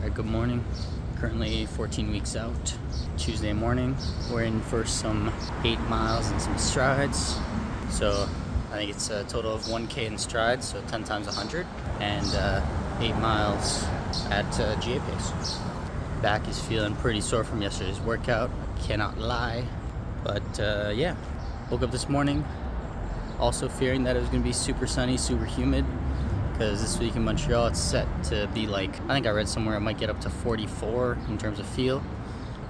Alright, good morning. Currently 14 weeks out. Tuesday morning. We're in for some 8 miles and some strides. So I think it's a total of 1K in strides, so 10 times 100, and 8 miles at GA pace. Back is feeling pretty sore from yesterday's workout, cannot lie. But yeah, woke up this morning also fearing that it was going to be super sunny, super humid, because this week in Montreal it's set to be like, I think I read somewhere it might get up to 44 in terms of feel,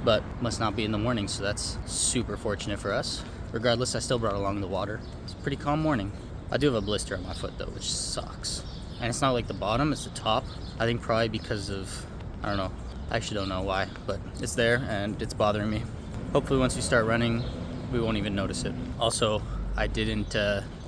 but must not be in the morning, so that's super fortunate for us. Regardless, I still brought along the water. It's a pretty calm morning. I do have a blister on my foot though, which sucks. And it's not like the bottom, it's the top. I think probably because of, I don't know, I actually don't know why, but it's there and it's bothering me. Hopefully once we start running, we won't even notice it. Also, I didn't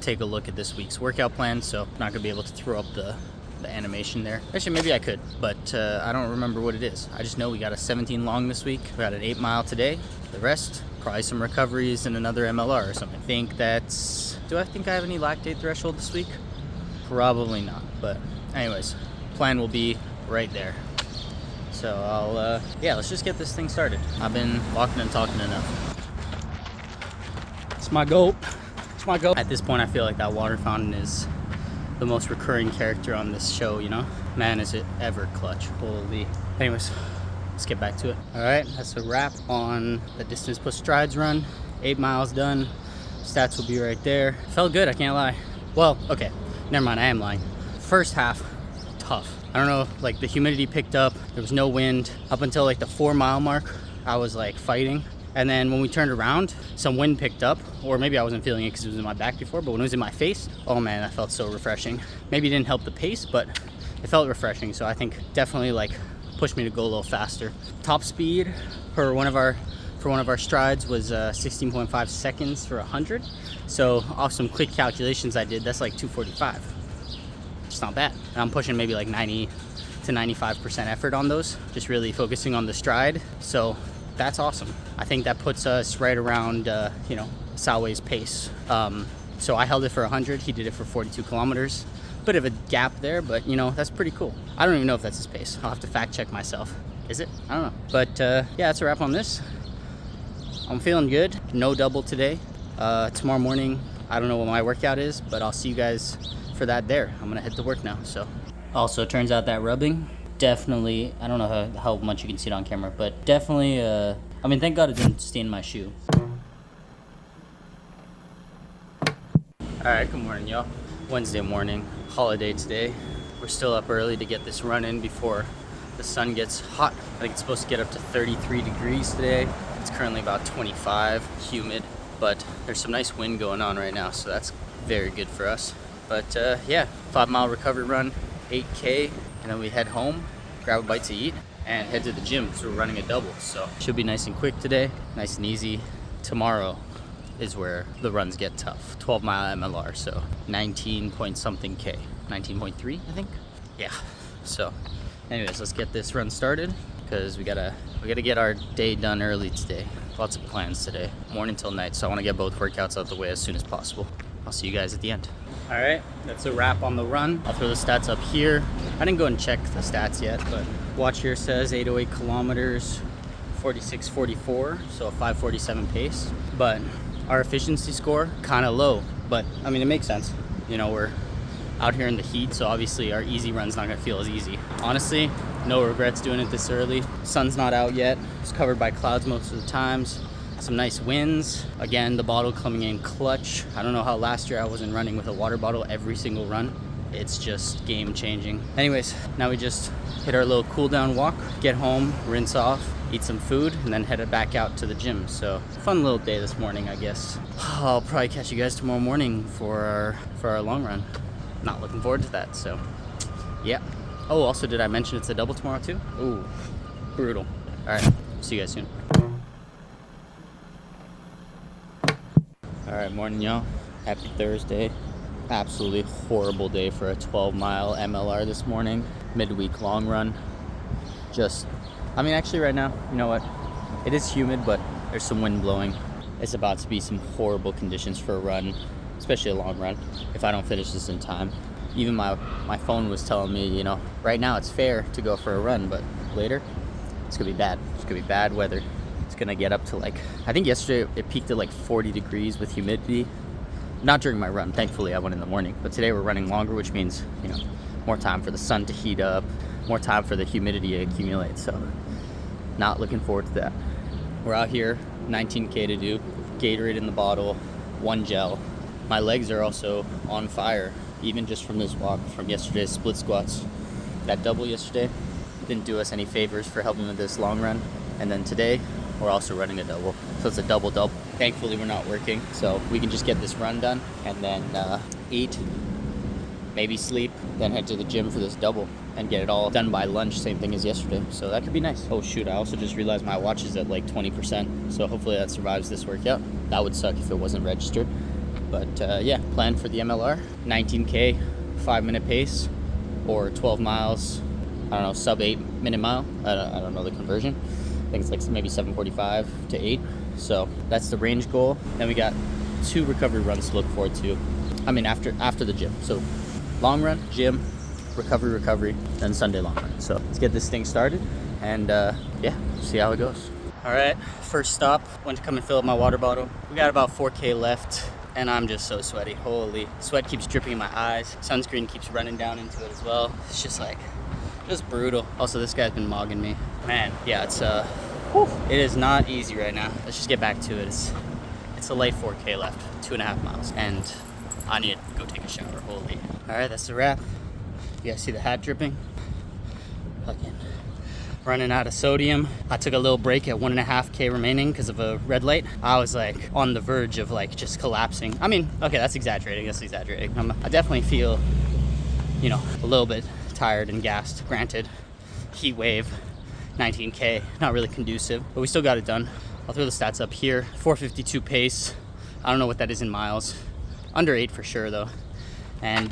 take a look at this week's workout plan, so I'm not gonna be able to throw up the animation there. Actually, maybe I could, but I don't remember what it is. I just know we got a 17 long this week. We got an 8 mile today. The rest, probably some recoveries and another MLR or something. I think that's, do I think I have any lactate threshold this week? Probably not, but anyways, plan will be right there. So I'll, yeah, let's just get this thing started. I've been walking and talking enough. It's my goat. It's my goat. At this point, I feel like that water fountain is the most recurring character on this show, you know? Man, is it ever clutch. Holy. Anyways, let's get back to it. All right, that's a wrap on the distance plus strides run. 8 miles done. Stats will be right there. Felt good, I can't lie. Well, okay, never mind, I am lying. First half, tough. I don't know, like the humidity picked up. There was no wind. Up until like the 4 mile mark, I was like fighting. And then when we turned around, some wind picked up, or maybe I wasn't feeling it because it was in my back before, but when it was in my face, oh man, that felt so refreshing. Maybe it didn't help the pace, but it felt refreshing. So I think definitely like pushed me to go a little faster. Top speed for one of our strides was 16.5 seconds for 100. So off some quick calculations I did, that's like 2:45. It's not bad. And I'm pushing maybe like 90 to 95% effort on those, just really focusing on the stride. So that's awesome. I think that puts us right around, you know, Salway's pace. So I held it for 100. He did it for 42 kilometers. Bit of a gap there, but you know, that's pretty cool. I don't even know if that's his pace. I'll have to fact check myself. Is it? I don't know. But yeah, that's a wrap on this. I'm feeling good. No double today. Tomorrow morning, I don't know what my workout is, but I'll see you guys for that there. I'm gonna head to work now, so. Also, it turns out that rubbing, definitely, I don't know how much you can see it on camera, but definitely, I mean, thank God it didn't stain my shoe. Alright, good morning, y'all. Wednesday morning, holiday today. We're still up early to get this run in before the sun gets hot. I think it's supposed to get up to 33 degrees today. It's currently about 25, humid, but there's some nice wind going on right now, so that's very good for us. But yeah, 5 mile recovery run, 8K, and then we head home, grab a bite to eat, and head to the gym because we're running a double. So should be nice and quick today, nice and easy. Tomorrow is where the runs get tough. 12 mile MLR, so 19 point something K, 19.3 I think. Yeah. So anyways, let's get this run started because we gotta get our day done early today. Lots of plans today, morning till night. So I want to get both workouts out the way as soon as possible. I'll see you guys at the end. All right, that's a wrap on the run. I'll throw the stats up here. I didn't go and check the stats yet, but watch here says 808 kilometers, 46:44, so a 5:47 pace. But our efficiency score, kind of low, but I mean, it makes sense. You know, we're out here in the heat, so obviously our easy run's not gonna feel as easy. Honestly, no regrets doing it this early. Sun's not out yet. It's covered by clouds most of the times. Some nice winds. Again, the bottle coming in clutch. I don't know how last year I wasn't running with a water bottle every single run. It's just game changing. Anyways, now we just hit our little cool down walk, get home, rinse off, eat some food, and then head back out to the gym. So fun little day this morning, I guess. I'll probably catch you guys tomorrow morning for our long run. Not looking forward to that, so yeah. Oh, also, did I mention it's a double tomorrow too? Ooh, brutal. All right, see you guys soon. All right, morning, y'all. Happy Thursday. Absolutely horrible day for a 12 mile MLR this morning. Midweek long run. Just, I mean, actually right now, you know what? It is humid, but there's some wind blowing. It's about to be some horrible conditions for a run, especially a long run, if I don't finish this in time. Even my phone was telling me, you know, right now it's fair to go for a run, but later, it's gonna be bad. It's gonna be bad weather. It's gonna get up to like, I think yesterday it peaked at like 40 degrees with humidity. Not during my run, thankfully I went in the morning, but today we're running longer, which means, you know, more time for the sun to heat up, more time for the humidity to accumulate. So not looking forward to that. We're out here, 19K to do, Gatorade in the bottle, 1 gel. My legs are also on fire, even just from this walk from yesterday's split squats. That double yesterday didn't do us any favors for helping with this long run. And then today, we're also running a double. So it's a double-double. Thankfully, we're not working, so we can just get this run done and then eat, maybe sleep, then head to the gym for this double and get it all done by lunch, same thing as yesterday. So that could be nice. Oh shoot, I also just realized my watch is at like 20%, so hopefully that survives this workout. That would suck if it wasn't registered. But yeah, plan for the MLR, 19K, 5-minute pace, or 12 miles, I don't know, sub 8-minute mile. I don't know the conversion. I think it's like maybe 7:45 to 8. So that's the range goal. Then we got 2 recovery runs to look forward to. I mean, after the gym. So long run, gym, recovery, then Sunday long run. So let's get this thing started and yeah, see how it goes. All right, first stop, went to come and fill up my water bottle. We got about 4K left and I'm just so sweaty. Holy, sweat keeps dripping in my eyes. Sunscreen keeps running down into it as well. It's just like, just brutal. Also, this guy's been mogging me. Man, yeah, it's it is not easy right now. Let's just get back to it. It's a light 4K left, 2.5 miles, and I need to go take a shower. Holy. All right, that's the wrap. You guys see the hat dripping? Fucking running out of sodium. I took a little break at 1.5K remaining because of a red light. I was like on the verge of like just collapsing. I mean, okay, that's exaggerating. I definitely feel, you know, a little bit tired and gassed. Granted, heat wave, 19K, not really conducive, but we still got it done. I'll throw the stats up here. 4:52 pace. I don't know what that is in miles. Under 8 for sure though. And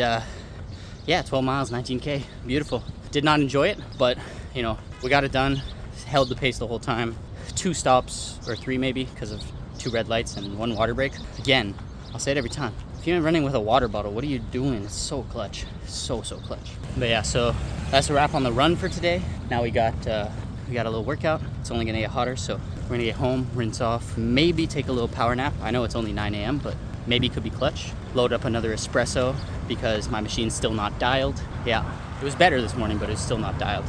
yeah, 12 miles, 19K, beautiful. Did not enjoy it, but you know, we got it done. Held the pace the whole time. 2 stops, or 3 maybe, because of 2 red lights and 1 water break. Again, I'll say it every time. If you're running with a water bottle, what are you doing? It's so clutch, so clutch. But yeah, so that's a wrap on the run for today. Now we got a little workout. It's only gonna get hotter, so we're gonna get home, rinse off, maybe take a little power nap. I know it's only 9 a.m., but maybe could be clutch. Load up another espresso because my machine's still not dialed. Yeah, it was better this morning, but it's still not dialed.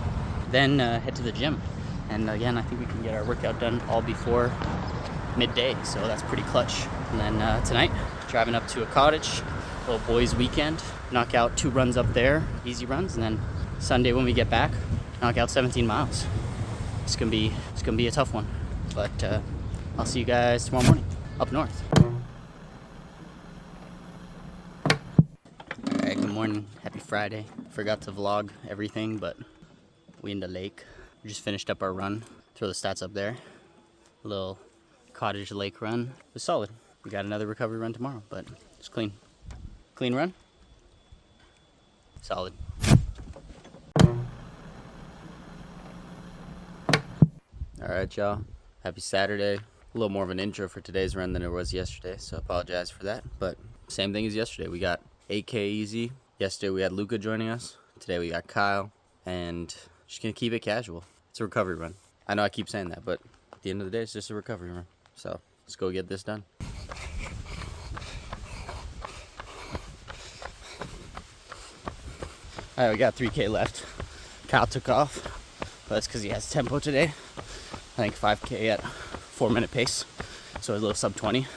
Then head to the gym. And again, I think we can get our workout done all before midday, so that's pretty clutch. And then tonight, driving up to a cottage, little boys weekend, knock out 2 runs up there, easy runs, and then Sunday when we get back, knock out 17 miles. It's gonna be a tough one, but I'll see you guys tomorrow morning up north. All right, good morning, happy Friday. Forgot to vlog everything, but we in the lake. We just finished up our run. Throw the stats up there. A little cottage lake run. It was solid. We got another recovery run tomorrow, but it's clean. Clean run. Solid. All right, y'all. Happy Saturday. A little more of an intro for today's run than it was yesterday, so I apologize for that. But same thing as yesterday. We got 8K easy. Yesterday we had Luca joining us. Today we got Kyle, and just gonna keep it casual. It's a recovery run. I know I keep saying that, but at the end of the day, it's just a recovery run. So let's go get this done. All right, we got 3K left. Kyle took off, but that's because he has tempo today. I think 5K at 4-minute pace, so a little sub 20.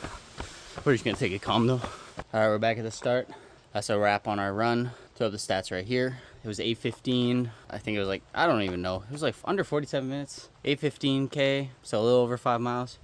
We're just gonna take it calm though. All right, we're back at the start. That's a wrap on our run. Throw up the stats right here. It was 8:15. I think it was like, I don't even know. It was like under 47 minutes. 8:15K, so a little over 5 miles.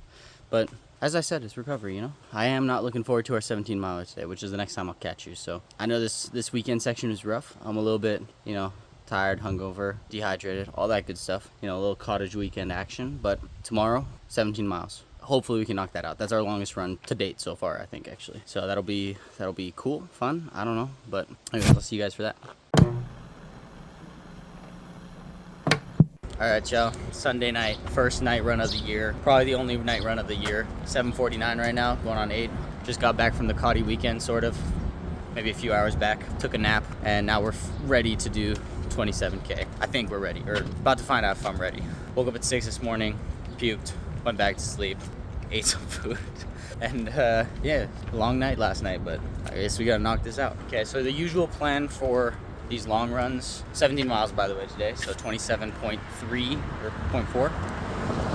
But as I said, it's recovery, you know? I am not looking forward to our 17 miler today, which is the next time I'll catch you. So I know this weekend section is rough. I'm a little bit, you know, tired, hungover, dehydrated, all that good stuff. You know, a little cottage weekend action. But tomorrow, 17 miles. Hopefully we can knock that out. That's our longest run to date so far, I think, actually. So that'll be cool, fun. I don't know, but anyways, I'll see you guys for that. All right, y'all. Sunday night, first night run of the year. Probably the only night run of the year. 7:49 right now, going on 8. Just got back from the Cotty weekend, sort of. Maybe a few hours back. Took a nap, and now we're ready to do 27K. I think we're ready, or about to find out if I'm ready. Woke up at 6 this morning, puked, went back to sleep, ate some food. And yeah, long night last night, but I guess we gotta knock this out. Okay, so the usual plan for these long runs, 17 miles by the way today, so 27.3 or 0.4.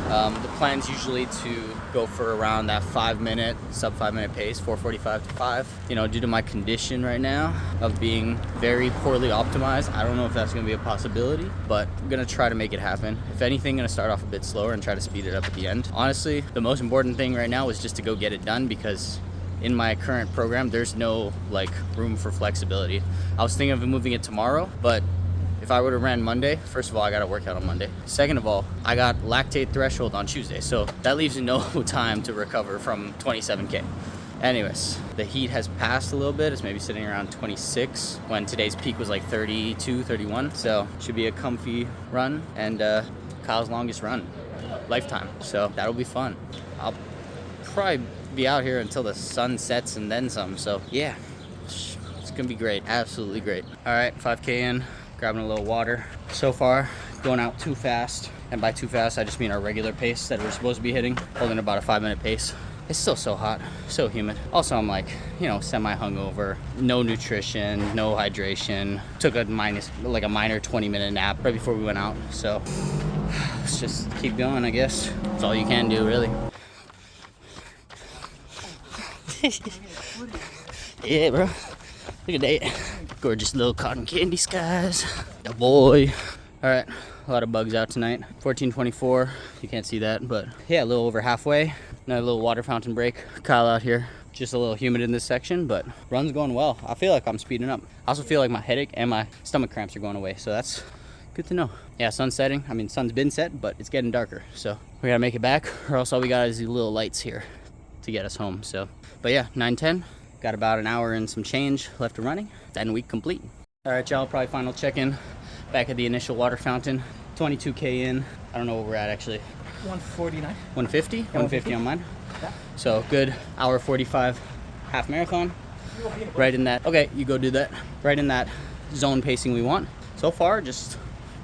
The plan's usually to go for around that 5 minute, sub 5 minute pace, 4:45 to 5. You know, due to my condition right now of being very poorly optimized, I don't know if that's gonna be a possibility, but I'm gonna try to make it happen. If anything, I'm gonna start off a bit slower and try to speed it up at the end. Honestly, the most important thing right now is just to go get it done, because in my current program, there's no like room for flexibility. I was thinking of moving it tomorrow, but if I would have ran Monday, first of all, I got to work out on Monday. Second of all, I got lactate threshold on Tuesday, so that leaves no time to recover from 27K. Anyways, the heat has passed a little bit. It's maybe sitting around 26 when today's peak was like 32, 31. So should be a comfy run, and Kyle's longest run, lifetime. So that'll be fun. I'll probably be out here until the sun sets and then some. So yeah, it's gonna be great. Absolutely great. All right, 5K in. Grabbing a little water. So far, going out too fast. And by too fast, I just mean our regular pace that we're supposed to be hitting. Holding about a 5 minute pace. It's still so hot, so humid. Also, I'm like, you know, semi-hungover. No nutrition, no hydration. Took a minor 20-minute nap right before we went out. So, let's just keep going, I guess. That's all you can do, really. Yeah, bro. Look at that. Gorgeous little cotton candy skies. The boy. All right, a lot of bugs out tonight. 14:24. You can't see that, but yeah, a little over halfway. Another little water fountain break. Kyle out here. Just a little humid in this section, but run's going well. I feel like I'm speeding up. I also feel like my headache and my stomach cramps are going away, so that's good to know. Yeah, sun's setting. I mean, sun's been set, but it's getting darker, so we gotta make it back, or else all we got is these little lights here to get us home. So, but yeah, 9:10. Got about an hour and some change left of running. Then week complete. All right, y'all, probably final check-in. Back at the initial water fountain. 22K in. I don't know where we're at, actually. 149. 150? Yeah, 150 on mine. Yeah. So good, hour 45 half marathon. Right in that, okay, you go do that. Right in that zone pacing we want. So far, just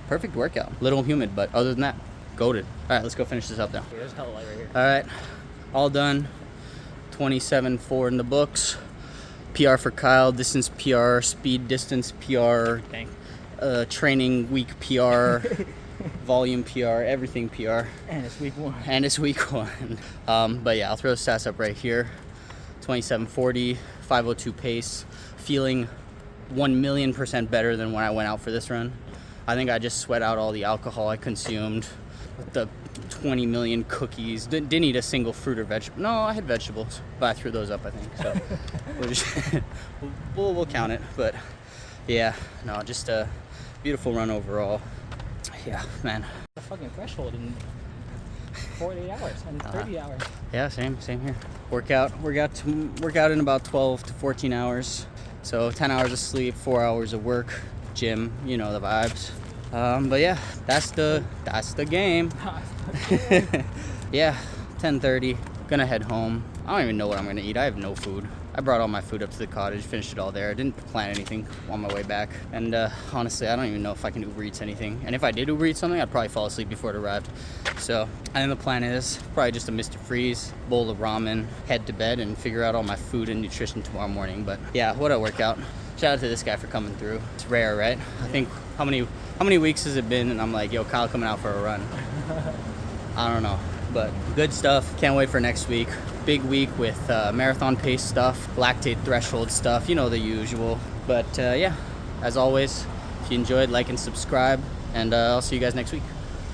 perfect workout. Little humid, but other than that, goated. All right, let's go finish this up now. Okay, there's hella light right here. All right, all done. 27.4 in the books. PR for Kyle, distance PR, speed distance PR, training week PR, volume PR, everything PR. And it's week 1. And it's week 1. But yeah, I'll throw the stats up right here. 27:40, 5:02 pace. Feeling 1,000,000% better than when I went out for this run. I think I just sweat out all the alcohol I consumed. The 20 million cookies. Didn't eat a single fruit or vegetable. No, I had vegetables, but I threw those up, I think. So we'll just we'll count it. But yeah, no, just a beautiful run overall. Yeah, man. The fucking threshold in 48 hours and 30 hours. Yeah, same here. Work out in about 12 to 14 hours. So 10 hours of sleep, 4 hours of work, gym. You know the vibes. But yeah, that's the game. Yeah, 10:30. Gonna head home. I don't even know what I'm gonna eat. I have no food. I brought all my food up to the cottage, finished it all there. I didn't plan anything on my way back. And honestly, I don't even know if I can Uber Eats anything. And if I did Uber Eats something, I'd probably fall asleep before it arrived. So I think the plan is probably just a Mr. Freeze, bowl of ramen, head to bed, and figure out all my food and nutrition tomorrow morning. But yeah, what a workout. Shout out to this guy for coming through. It's rare, right? I think how many weeks has it been? And I'm like, yo, Kyle coming out for a run. I don't know, but good stuff. Can't wait for next week. Big week with marathon pace stuff, lactate threshold stuff, you know, the usual. But yeah, as always, if you enjoyed, like and subscribe, and I'll see you guys next week.